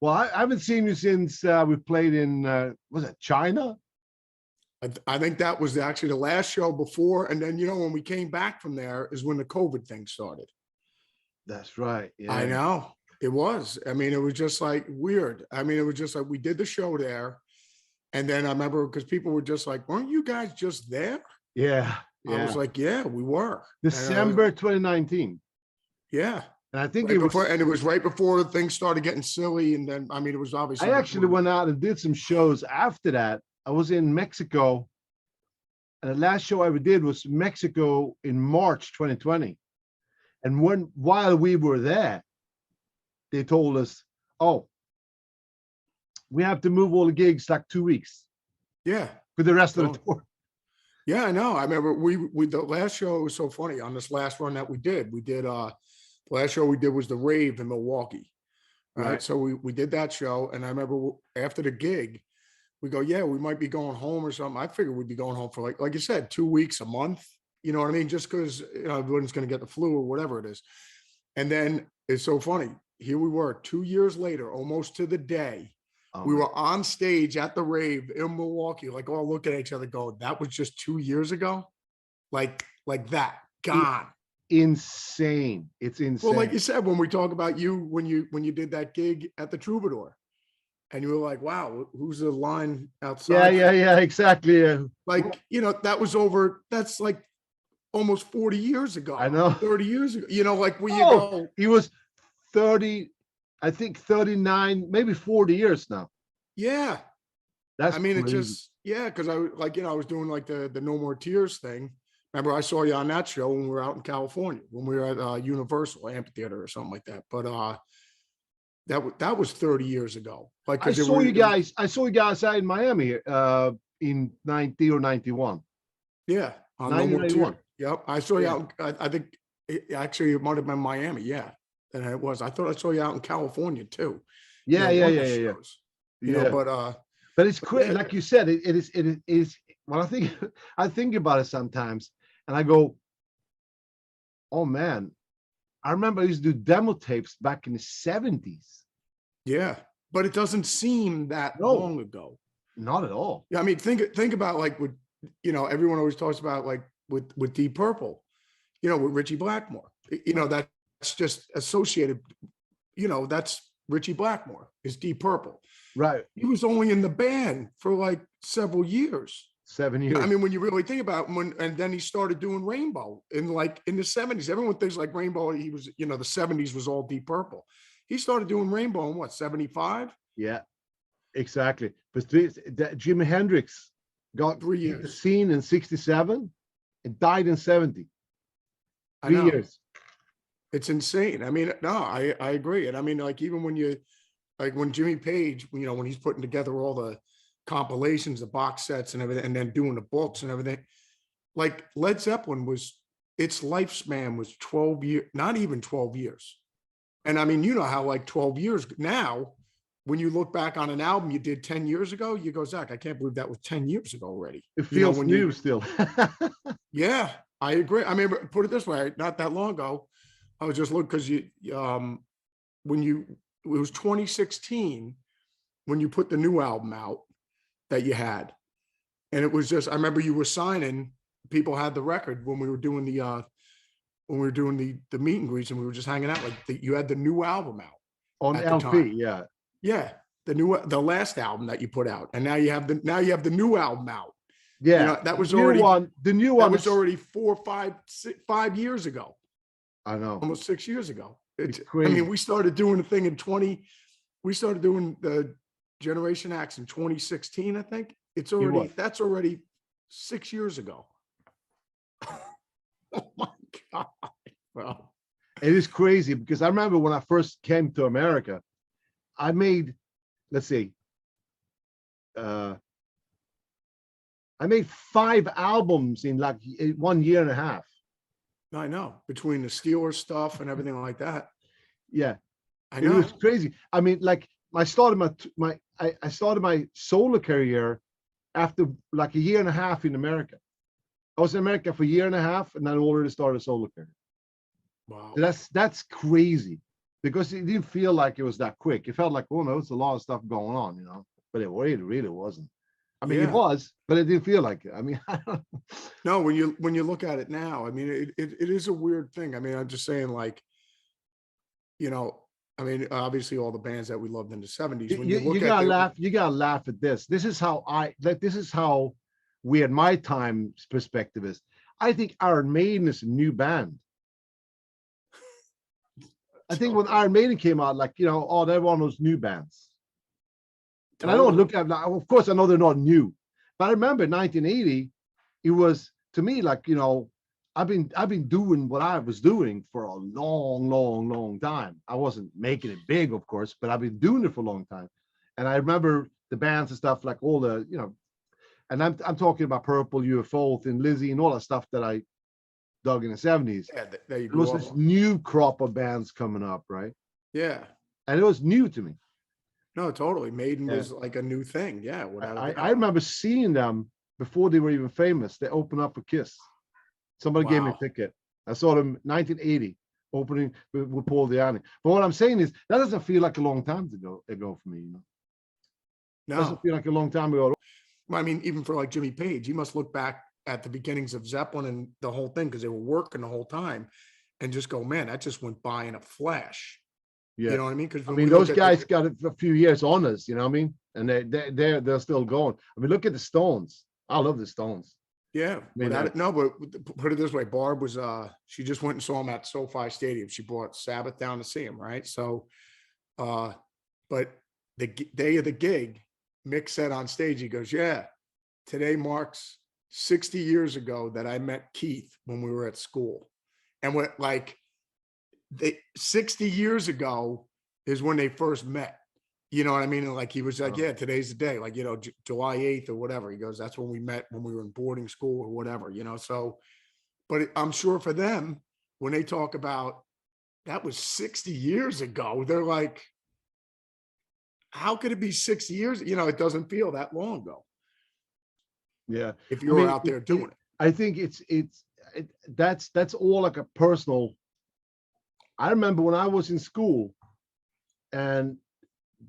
Well, I haven't seen you since we played in was it China? I think that was actually the last show before. And then, when we came back from there is when the COVID thing started. That's right. I Yeah. know it was. I mean, it was just like weird. I mean, it was just like we did the show there. And then I remember because people were just like, weren't you guys just there? Yeah. I was Yeah. like, yeah, we were. December 2019. Yeah. And I think Right it was before, and it was right before things started getting silly. And then, I mean, it was obviously. I actually went out and did some shows after that. I was in Mexico. And the last show I ever did was Mexico in March 2020. And while we were there, they told us, oh, we have to move all the gigs like 2 weeks. Yeah. For the rest of the tour. Yeah, I know. I remember we the last show was so funny on this last run that we did. The last show we did was the Rave in Milwaukee. Right. So we did that show. And I remember after the gig, we go, yeah, we might be going home or something. I figured we'd be going home for like you said, 2 weeks, a month. You know what I mean? Just because everyone's going to get the flu or whatever it is. And then it's so funny. Here we were 2 years later, almost to the day. We were on stage at the Rave in Milwaukee, like all looking at each other, go, that was just 2 years ago. Like that, gone. Insane. It's insane. Well, like you said, when we talk about you, when you did that gig at the Troubadour. And you were like, wow, who's the line outside? Yeah, exactly. Yeah. Like, that's like almost 40 years ago. I know. 30 years ago, like where you go. He was 30, I think 39, maybe 40 years now. Yeah. That's crazy. It just, because I was doing like the No More Tears thing. Remember, I saw you on that show when we were out in California, when we were at Universal Amphitheater or something like that. But that was 30 years ago. Like I saw you guys out in Miami in 90 or 91. Yeah, on No More Tears. Yep, I saw you out. I think it might have been Miami. Yeah, and it was. I thought I saw you out in California too. Yeah. But it's crazy, like you said. It is. Well, I think about it sometimes, and I go, oh man. I remember I used to do demo tapes back in the 70s. Yeah, but it doesn't seem that long ago. Not at all. Yeah, I mean, think about like with everyone always talks about like with Deep Purple, with Richie Blackmore. That's just associated. That's Richie Blackmore is Deep Purple. Right. He was only in the band for like several years. 7 years. I mean, when you really think about it, and then he started doing Rainbow in the 70s. Everyone thinks like Rainbow, he was, the 70s was all Deep Purple. He started doing Rainbow in what, 75? Yeah, exactly. But Jimi Hendrix got 3 years. The scene in 67 and died in 70. 3 years. It's insane. I mean, no, I agree. And I mean, like even when Jimmy Page, when he's putting together all the compilations, the box sets and everything, and then doing the books and everything, like Led Zeppelin its lifespan was 12 years, not even 12 years. And I mean, how like 12 years now, when you look back on an album you did 10 years ago, you go, Zach, I can't believe that was 10 years ago already. It feels new still. Yeah, I agree. I mean, put it this way, not that long ago, I was just looking because it was 2016 when you put the new album out that you had. And it was just, I remember you were signing, people had the record when we were doing the meet and greets, and we were just hanging out, you had the new album out on LP. Yeah. The last album that you put out. And now you have the new album out. Yeah. That was the new one was already 5 years ago. I know. Almost 6 years ago. It's crazy. I mean, we started doing the thing we started doing the Generation X in 2016, I think. That's already 6 years ago. Oh my God. Well, it is crazy because I remember when I first came to America, I made, let's see, I made 5 albums in like 1 year and a half. I know, between the Steelers stuff and everything like that. Yeah, I know. It was crazy. I mean, like I started my solo career after like a year and a half in America. I was in America for a year and a half, and then I already started a solo career. Wow, That's crazy. because it didn't feel like it was that quick. It felt like, oh no, it's a lot of stuff going on, you know. But it really wasn't. I mean, it was, but it didn't feel like it. I mean, I don't know. No, when you look at it now, I mean, it is a weird thing. I mean, I'm just saying, like, you know, I mean, obviously all the bands that we loved in the 70s. When you look You at gotta the, laugh. You gotta laugh at this. This is how this is how weird my time's perspective is. I think Iron Maiden is a new band. I think when Iron Maiden came out, like, you know, oh, they're one of those new bands. And I don't look at, like, of course, I know they're not new, but I remember 1980, it was to me like, you know, I've been doing what I was doing for a long time. I wasn't making it big, of course, but I've been doing it for a long time. And I remember the bands and stuff, like all the, you know, and I'm talking about Purple, UFO, Thin Lizzy, and all that stuff that I dug in the 70s. yeah, that you There was grew this up on. new crop of bands coming up, right? Yeah, And it was new to me. no, totally. Maiden Yeah. was like a new thing. Yeah, without a I doubt. remember seeing them before they were even famous. They opened up for Kiss. Somebody gave me a Wow. ticket. I saw them 1980 opening with Paul Diani. But what I'm saying is that doesn't feel like a long time ago for me. You know, doesn't No, feel like a long time ago. I mean, even for like Jimmy Page, he must look back at the beginnings of Zeppelin and the whole thing, because they were working the whole time, and just go, man, that just went by in a flash. You Yeah, know what I mean? Because I when mean we look those at guys got a few years on us. You know what I mean? And they're still going. I mean, look at the Stones. I love the Stones. yeah, I mean, without it, no, but put it this way, Barb was she just went and saw him at SoFi Stadium. She brought Sabbath down to see him, right? So but the day of the gig, Mick said on stage, he goes, yeah, today marks 60 years ago that I met Keith when we were at school. And what, like, 60 years ago is when they first met. You know what I mean? And like, he was like, yeah, today's the day, like, you know, July 8th or whatever. He goes, that's when we met, when we were in boarding school or whatever, you know? So, but I'm sure for them, when they talk about that was 60 years ago, they're like, how could it be 60 years? You know, it doesn't feel that long ago yeah. if I you're mean, out there doing it. I think that's all like a personal. I remember when I was in school, and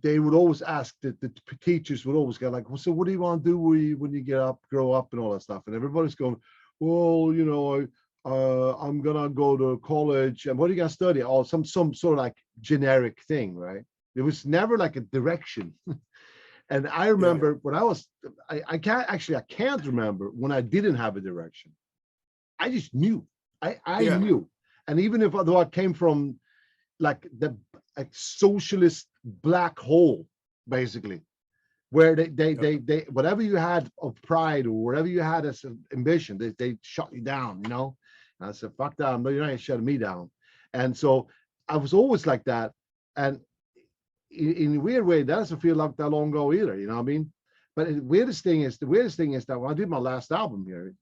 they would always ask that the teachers would always go like, well, so what do you want to do when you grow up and all that stuff? And everybody's going, well, you know, I'm gonna go to college, and what are you gonna study? Oh, some sort of like generic thing, right? There was never like a direction. And I Yeah. remember when I can't remember when I didn't have a direction. I just knew. I Yeah. knew. And even if though I came from like the socialist black hole, basically, where they whatever you had of pride or whatever you had as an ambition, they shut you down, you know. And I said, fuck that, no, you're not shutting me down. And so I was always like that. And in a weird way, that doesn't feel like that long ago either, you know what I mean? But the weirdest thing is that when I did my last album here,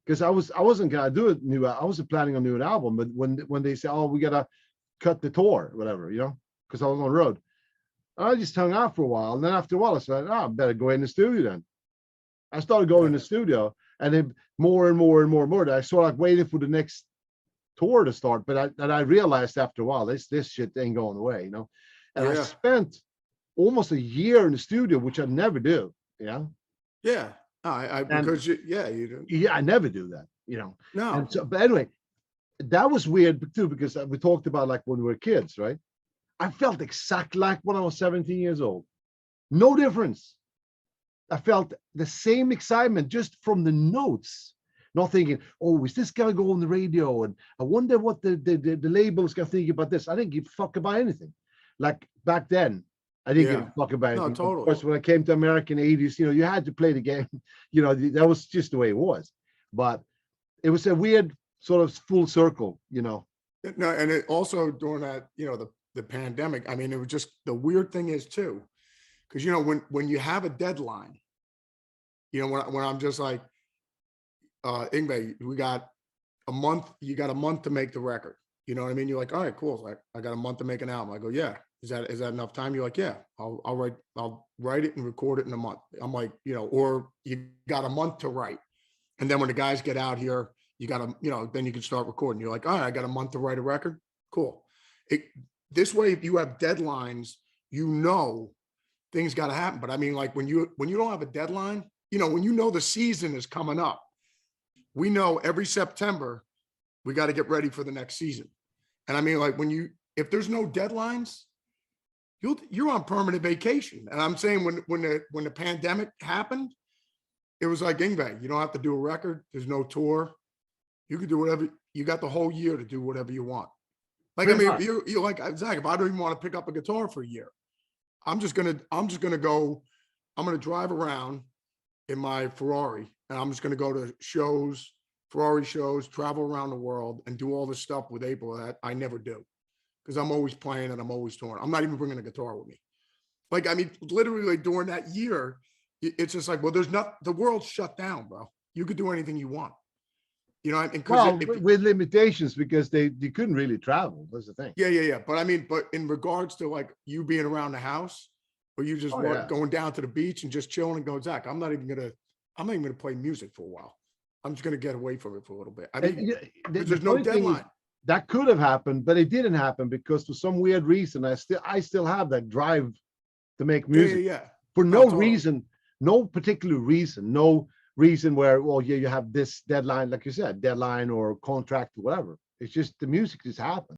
because I wasn't gonna do it new. I wasn't planning on doing an album, but when they say, oh, we gotta cut the tour, whatever, you know, because I was on the road, I just hung out for a while, and then after a while, I said, oh, I better go in the studio. Then I started going in the studio, and then more and more and more and more. I sort of like waiting for the next tour to start, but I realized after a while, this shit ain't going away, you know. And I Yeah. spent almost a year in the studio, which I never do, you know. Yeah. And Because you do. yeah, I never do that, you know. And No. so, but anyway, that was weird too, because we talked about like when we were kids, right? I felt exactly like when I was 17 years old. No difference. I felt the same excitement just from the notes, not thinking, oh, is this gonna go on the radio? And I wonder what the label's gonna think about this. I didn't give a fuck about anything. Like back then, I didn't give a fuck about No, anything. totally. Of course, when I came to American 80s, you know, you had to play the game. You know, that was just the way it was. But it was a weird sort of full circle, you know. No, and it also during that, you know, the pandemic, I mean, it was just, the weird thing is too, because, you know, when you have a deadline, you know, when I'm just like, Ingve, we got a month, you got a month to make the record. You know what I mean? You're like, all right, cool. Like, I got a month to make an album. I go, yeah. Is that enough time? You're like, yeah, I'll write it and record it in a month. I'm like, you know, or you got a month to write. And then when the guys get out here, you got to, you know, then you can start recording. You're like, all right, I got a month to write a record. Cool. This way, if you have deadlines, you know things got to happen. But I mean, like when you don't have a deadline, when you know the season is coming up, we know every September we got to get ready for the next season. And I mean, like if there's no deadlines, you're on permanent vacation. And I'm saying when the pandemic happened, it was like Ingve, you don't have to do a record. There's no tour. You can do whatever. You got the whole year to do whatever you want. Like, Pretty I mean, much. you're like, Zach, if I don't even want to pick up a guitar for a year, I'm just gonna go, I'm gonna drive around in my Ferrari and I'm just gonna go to shows, Ferrari shows, travel around the world and do all this stuff with April that I never do. Because I'm always playing and I'm always touring. I'm not even bringing a guitar with me. Like, I mean, literally like during that year, it's just like, well, the world's shut down, bro. You could do anything you want. Well, with limitations because they couldn't really travel. That's the thing. Yeah. But I mean, but in regards to like you being around the house, or you just going down to the beach and just chilling and going, Zach, I'm not even gonna play music for a while. I'm just gonna get away from it for a little bit. I mean, there's no deadline. That could have happened, but it didn't happen because for some weird reason, I still have that drive to make music. Yeah. For no reason, no particular reason, no reason where, well, yeah, you have this deadline, like you said, deadline or contract or whatever. It's just the music just happens.